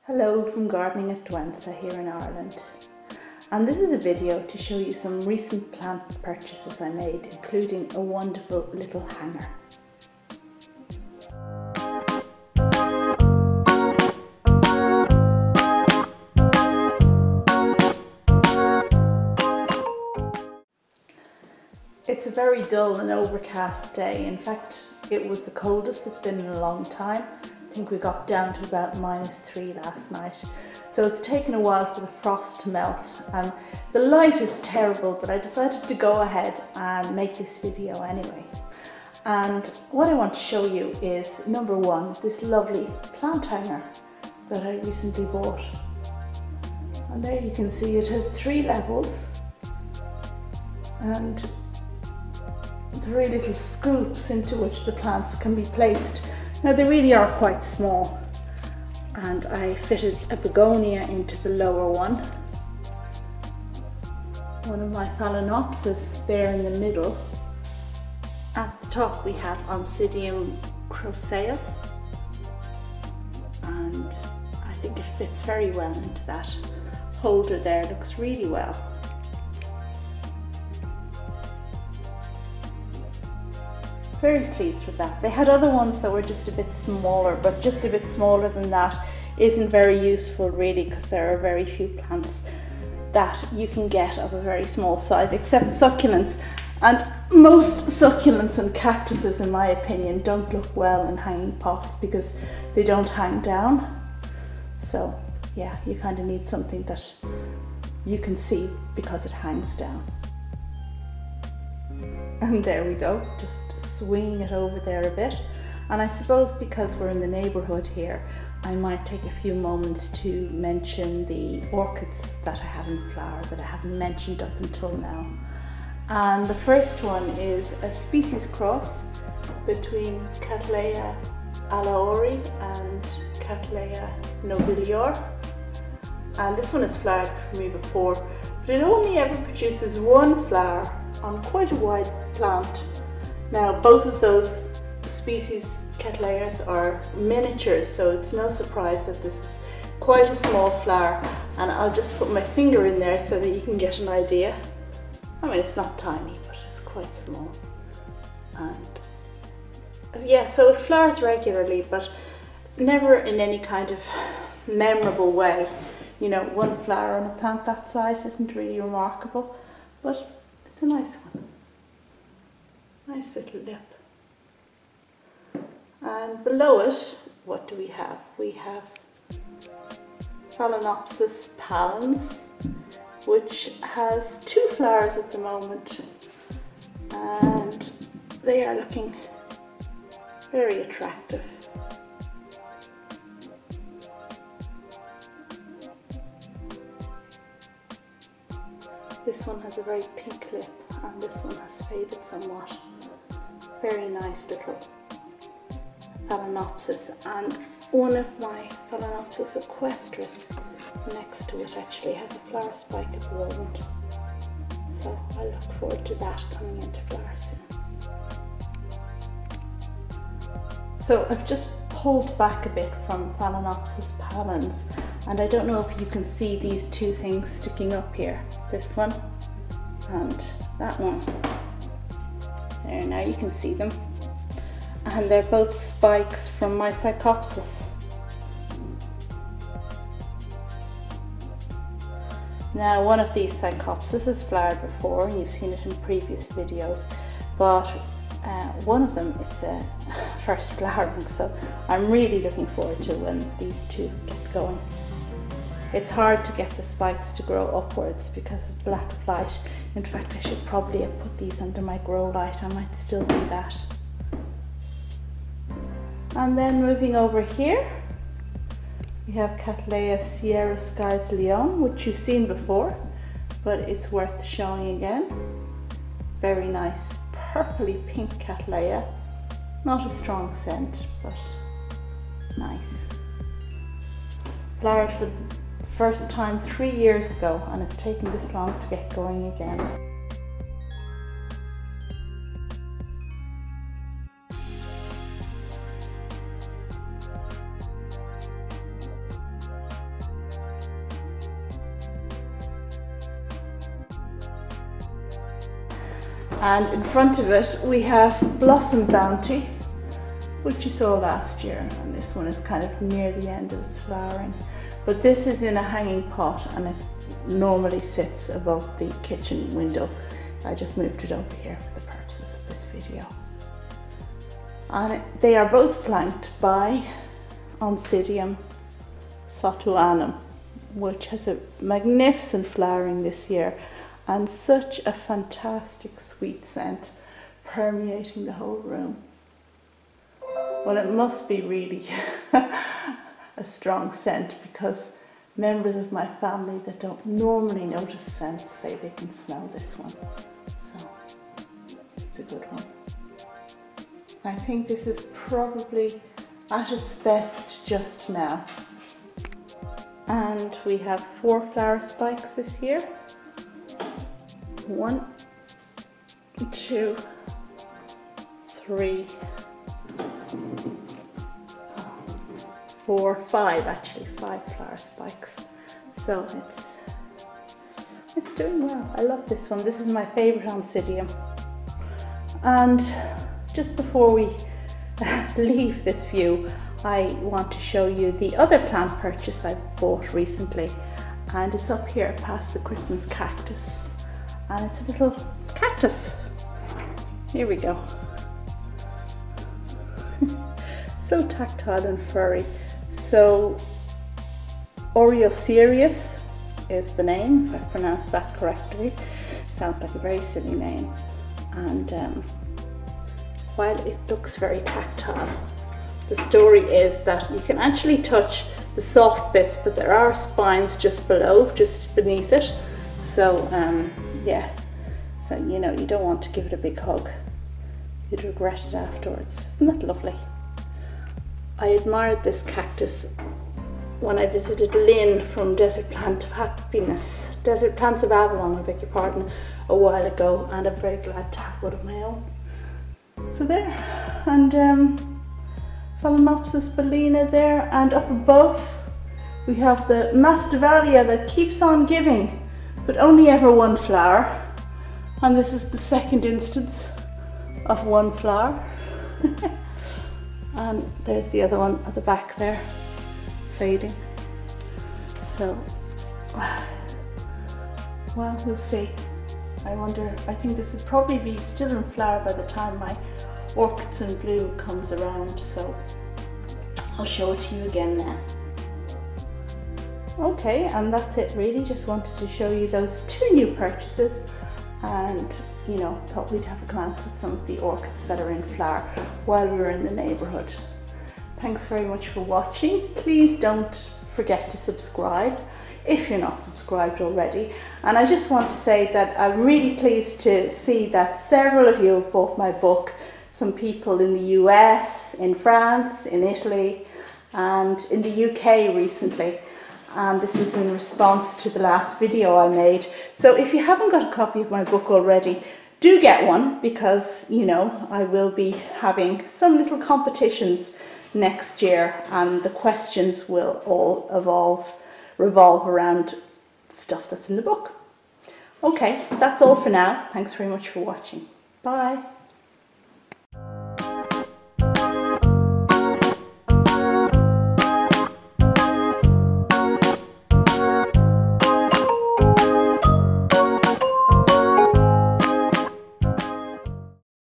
Hello from Gardening at Douentza here in Ireland, and this is a video to show you some recent plant purchases I made, including a wonderful little hanger. It's a very dull and overcast day. In fact, it was the coldest it's been in a long time. I think we got down to about -3 last night. So it's taken a while for the frost to melt and the light is terrible, but I decided to go ahead and make this video anyway. And what I want to show you is, number one, this lovely plant hanger that I recently bought. And there you can see it has 3 levels and 3 little scoops into which the plants can be placed. Now they really are quite small, and I fitted a begonia into the lower one of my Phalaenopsis there in the middle. At the top we have Oncidium croceus, and I think it fits very well into that holder there. It looks really well. Very pleased with that. They had other ones that were just a bit smaller, but just a bit smaller than that isn't very useful really, because there are very few plants that you can get of a very small size, except succulents. And most succulents and cactuses, in my opinion, don't look well in hanging pots because they don't hang down. So yeah, you kind of need something that you can see because it hangs down. And there we go, just swinging it over there a bit. And I suppose because we're in the neighborhood here, I might take a few moments to mention the orchids that I have in flower that I haven't mentioned up until now. And the first one is a species cross between Cattleya alaorii and Cattleya nobilior. And this one has flowered for me before, but it only ever produces 1 flower on quite a wide plant. Now both of those species Cattleyas are miniatures, so it's no surprise that this is quite a small flower, and I'll just put my finger in there so that you can get an idea. I mean, it's not tiny, but it's quite small. And yeah, so it flowers regularly, but never in any kind of memorable way. You know, 1 flower on a plant that size isn't really remarkable, but it's a nice one. Nice little lip. And below it, what do we have? We have Phalaenopsis pallens, which has 2 flowers at the moment, and they are looking very attractive. This one has a very pink lip, and this one has faded somewhat. Very nice little Phalaenopsis, and one of my Phalaenopsis equestris next to it actually has a flower spike at the moment. So I look forward to that coming into flower soon. So I've just pulled back a bit from Phalaenopsis pallens, and I don't know if you can see these 2 things sticking up here. This one and that one. There, now you can see them. And they're both spikes from my Psychopsis. Now one of these Psychopsis has flowered before, and you've seen it in previous videos, but one of them, it's a first flowering, so I'm really looking forward to when these 2 get going. It's hard to get the spikes to grow upwards because of lack of light. In fact, I should probably have put these under my grow light. I might still do that. And then moving over here, we have Cattleya Sierra Skies Leone, which you've seen before, but it's worth showing again. Very nice purpley pink Cattleya. Not a strong scent, but nice. Flowered for the first time 3 years ago, and it's taken this long to get going again. And in front of it we have Blossom Bounty, which you saw last year, and this one is kind of near the end of its flowering. But this is in a hanging pot and it normally sits above the kitchen window. I just moved it over here for the purposes of this video. And they are both flanked by Oncidium sotoanum, which has a magnificent flowering this year and such a fantastic sweet scent permeating the whole room. Well, it must be really a strong scent, because members of my family that don't normally notice scents say they can smell this one. So it's a good one. I think this is probably at its best just now. And we have 4 flower spikes this year. 1, 2, 3, 4, 5 actually, 5 flower spikes. So it's doing well. I love this one. This is my favourite Oncidium. And just before we leave this view, I want to show you the other plant purchase I bought recently, and it's up here past the Christmas cactus, and it's a little cactus. Here we go. So tactile and furry. So Oreocereus is the name, if I pronounced that correctly. Sounds like a very silly name. And while it looks very tactile, the story is that you can actually touch the soft bits, but there are spines just below, just beneath it. So yeah, so you know, you don't want to give it a big hug. You'd regret it afterwards. Isn't that lovely? I admired this cactus when I visited Lynn from Desert Plants of Avalon, I beg your pardon, a while ago, and I'm very glad to have one of my own. So there, and Phalaenopsis Bellavallia there, and up above we have the Masdevallia that keeps on giving, but only ever 1 flower, and this is the second instance of 1 flower. And there's the other one at the back there, fading. So, well, we'll see. I wonder, I think this would probably be still in flower by the time my Orchids in Blue comes around, so I'll show it to you again then. Okay, and that's it really. Just wanted to show you those 2 new purchases, and you know, thought we'd have a glance at some of the orchids that are in flower while we were in the neighbourhood. Thanks very much for watching. Please don't forget to subscribe if you're not subscribed already. And I just want to say that I'm really pleased to see that several of you have bought my book. Some people in the US, in France, in Italy, and in the UK recently. And this was in response to the last video I made. So if you haven't got a copy of my book already, do get one, because you know, I will be having some little competitions next year, and the questions will all revolve around stuff that's in the book. Okay, that's all for now. Thanks very much for watching. Bye.